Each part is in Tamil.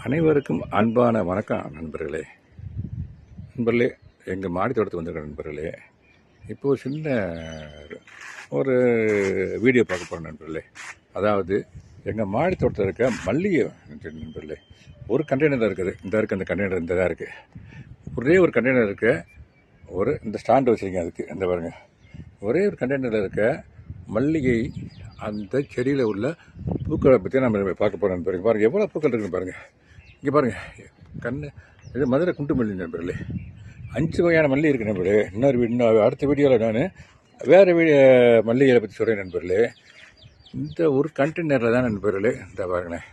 அனைவருக்கும் அன்பான வணக்கம் நண்பர்களே. எங்கள் மாடி தோட்டத்துக்கு வந்திருக்க நண்பர்களே, இப்போது சின்ன ஒரு வீடியோ பார்க்க போகிறோம் நண்பர்களே. அதாவது எங்கள் மாடி தோட்டத்தில் இருக்க மல்லிகை நண்பர்களே, ஒரு கண்டெய்னர் இருக்குது. அந்த கண்டெய்னர் இந்த தான் இருக்குது. ஒரே ஒரு கண்டெய்னர் இருக்க இந்த ஸ்டாண்டு வச்சுருக்கேன். அதுக்கு இந்த பாருங்க, ஒரே ஒரு கண்டெய்னரில் இருக்க மல்லிகை அந்த செடியில் உள்ள பூக்களை பற்றி நம்ம பார்க்க போகிறோம் நண்பர்கள். பாருங்கள் எவ்வளோ பூக்கள் இருக்குன்னு பாருங்கள். இங்கே பாருங்கள், இது மதுரை குண்டு மல்லி நண்பர்களே. 5 வகையான மல்லி இருக்குது நண்பர்களே. இன்னும் அடுத்த வீடியோவில் நான் வேறு மல்லிகைகளை பற்றி சொல்கிறேன் நண்பர்களே. இந்த ஒரு கண்டெய்னரில் தான் நண்பர்களே, இந்த பாருங்களேன்,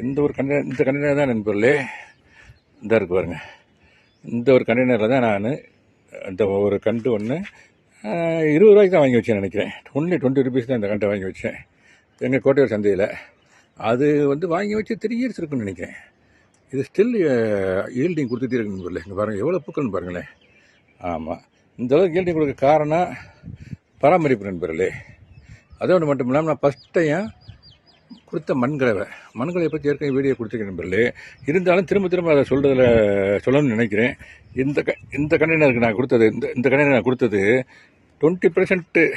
இந்த கண்டெய்னர் தான் நண்பர்களே, இந்த இருக்குது பாருங்கள். இந்த ஒரு கண்டெய்னரில் தான் நான் இந்த ஒரு கண்டு ஒன்று 20 ரூபாய்க்கு தான் வாங்கி வச்சேன் நினைக்கிறேன். 20 rupees தான் இந்த கண்டை வாங்கி வச்சேன் எங்கள் கோட்டையூர் சந்தையில். அது வாங்கி வச்சு 3 years இருக்குன்னு நினைக்கிறேன். இது ஸ்டில் ஈல்டிங் கொடுத்துட்டே இருக்குன்னு சொல்லல. இங்கே பாருங்கள் எவ்வளோ பூக்கள்னு பாருங்களேன். ஆமாம், இந்த அளவுக்கு ஈல்டிங் கொடுக்க காரணம் பராமரிப்பு நண்பர்களே. அதோடு மட்டும் இல்லாமல் நான் ஃபஸ்ட் டைம் கொடுத்த மண்கலவை பற்றி ஏற்கனவே வீடியோ கொடுத்துருக்கேன் நண்பர்களே. இருந்தாலும் திரும்ப அதை சொல்லணும்னு நினைக்கிறேன். இந்த கண்டெய்னருக்கு நான் கொடுத்தது இந்த கண்டெய்னர் நான் கொடுத்தது 20%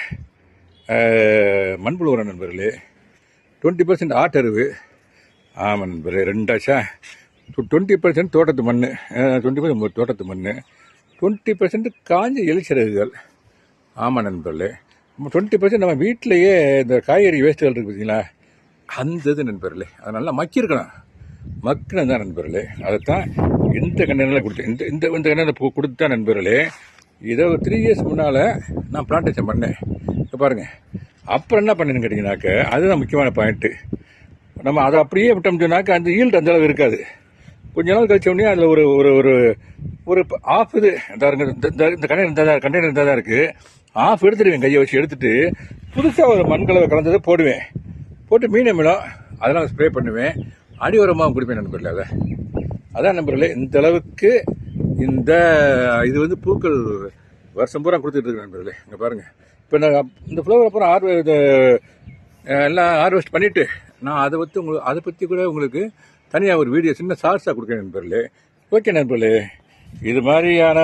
மண்புழு உரம் நண்பர்களே, 20% ஆட்டறிவு. ஆமாம் நண்பர்களே, 2ஆச்சா. 20% தோட்டத்து மண், 20% தோட்டத்து மண், 20% காஞ்ச எலிச்சிறகுகள். ஆமாம் நண்பர்களே, 20% நம்ம வீட்டிலையே இந்த காய்கறி வேஸ்ட்டுகள் இருக்குது பார்த்தீங்களா, அந்த இது நண்பர்களே. அது நல்லா மக்கியிருக்கணும். மக்கினது தான் நண்பர்களே. அதைத்தான் இந்த கண்டெய்னரில் கொடுத்தேன். இந்த கண்டெய்னர் கொடுத்தா நண்பர்களே. இதை ஒரு 3 years முன்னால் நான் பிளான்டேஷன் பண்ணேன். இப்போ பாருங்கள், அப்புறம் என்ன பண்ணேன்னு கேட்டிங்கனாக்க, அதுதான் முக்கியமான பாயிண்ட்டு. நம்ம அதை அப்படியே விட்டோம்னு சொன்னாக்க அந்த ஈல்டு அந்த அளவு இருக்காது. கொஞ்ச நாள் கழிச்ச உடனே அதில் ஒரு ஒரு ஒரு ஆஃப் இது இந்த கண்டெய்னர் இந்த தான் இருக்குது. ஆஃப் எடுத்துடுவேன், கையை வச்சு எடுத்துட்டு புதுசாக ஒரு மண்கலவை கலந்ததை போட்டு மீனமிலம் அதெல்லாம் ஸ்ப்ரே பண்ணுவேன். அடி உரமாக கொடுப்பேன் நண்பர்களே. அதான் நண்பர்களே, இந்த அளவுக்கு இது பூக்கள் வருஷம் பூரா கொடுத்துட்டு இருக்கு நண்பர்களே. இங்கே பாருங்கள், இப்போ நான் இந்த ஃப்ளவர் அப்புறம் எல்லாம் ஹார்வெஸ்ட் பண்ணிவிட்டு நான் அதை பற்றி கூட உங்களுக்கு தனியாக ஒரு வீடியோ சின்ன ஷார்ட்ஸாக கொடுக்குறேன் நண்பர்களே. ஓகே நண்பர்களே, இது மாதிரியான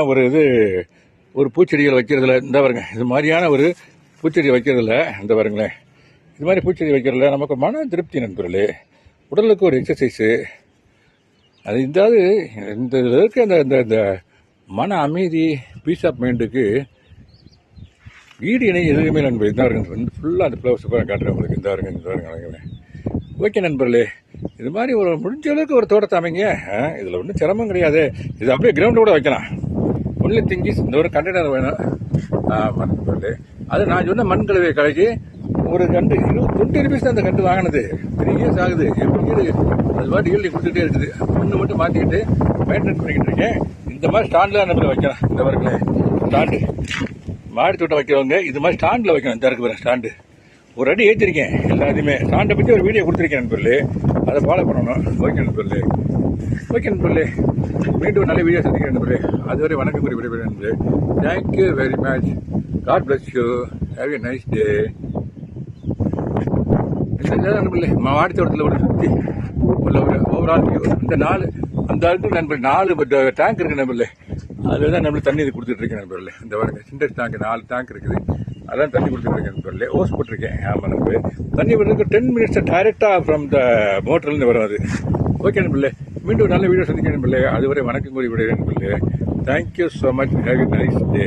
ஒரு பூச்செடிகள் வைக்கிறதுல இந்த பாருங்க, இது மாதிரியான ஒரு பூச்செடி வைக்கிறதுல இந்த பாருங்களேன், இது மாதிரி பூச்செடி வைக்கிறதுல நமக்கு மன திருப்தி நண்பர்களே. உடலுக்கு ஒரு எக்ஸசைஸு. அது இந்த இதில் இருக்க இந்த மன அமைதி, பீஸ் ஆஃப் மைண்டுக்கு ஈடு இணை எதுவுமே நண்பர். இந்த பாருங்க, ஃபுல்லாக அந்த ஃப்ளவர்ஸ் பூரா காட்டுறேன் உங்களுக்கு. இந்த பாருங்க. ஓகே நண்பர்களே, இது மாதிரி முடிஞ்ச அளவுக்கு ஒரு தோட்டத்தை அமைங்க. இதில் ஒன்றும் சிரமம் கிடையாது. இது அப்படியே கிரவுண்டோட வைக்கலாம். ஒன்லி திங்கிஸ் இந்த ஒரு கண்டெய்னர் வேணும். ஆமாம் நண்பர்களே, அது நான் சொன்ன மண்கலவையை கலக்கி ஒரு கண்டு 20 rupees தான் அந்த கண்டு வாங்கினது. 3 years ஆகுது. எப்படி அது மாதிரி ஈல்டிங் கொடுத்துட்டே இருக்குது. ஒன்று மட்டும் மாற்றிக்கிட்டு மெயின்டைன் பண்ணிக்கிட்டு இருக்கேன். இந்த மாதிரி ஸ்டாண்டில் தான் நம்பர் வைக்கலாம். இந்த பாருங்களேன், ஸ்டாண்டு மாடி தோட்டம் வைக்கிறவங்க இது மாதிரி ஸ்டாண்டில் வைக்கணும். இந்த இருக்கு பாருங்க ஸ்டாண்டு, ஒரு அடி ஏற்றிருக்கேன். எல்லாத்தையுமே ஸ்டாண்டை பற்றி ஒரு வீடியோ கொடுத்துருக்கேன் நண்பர்களே. அதை ஃபாலோ பண்ணணும். ஓகே நண்பர்களே, மீண்டும் நல்ல வீடியோ சந்திக்கிறேன் நண்பர்களே. அதுவரை வணக்கம் கூறி விடைபெறுகிறேன் நண்பர்களே. Thank you very much. God bless you. Have a nice day. நண்பர்களே, மாடி தோட்டத்தில் ஒரு சுற்றி உள்ள ஒரு ஓவரால் வியூ. அந்த அளவுக்கு நண்பர்கள் 4 டேங்க் இருக்குது நண்பர்களே. அதில் தான் நம்மளுக்கு தண்ணி கொடுத்துட்டு இருக்கேன் நண்பர்களே. இந்த பாருங்க, சிண்டெக்ஸ் டேங்க் 4 டேங்க் இருக்குது. அதான் தண்ணி கொடுத்துட்டு இருக்கேன் நண்பர்களே. ஓஸ் போட்டிருக்கேன். ஆமாம் நண்பர்களே, தண்ணி விடுறதுக்கு 10 minutes டைரெக்டாக ஃப்ரம் த மோட்டர்லேருந்து வரும் அது. ஓகே நண்பர்களே, மீண்டும் நல்ல வீடியோ சந்திக்கிறேன் நண்பர்களே. அதுவரை வணக்கம் கூறி விடுகிறேன் நண்பர்களே. Thank you so much. Have a nice day.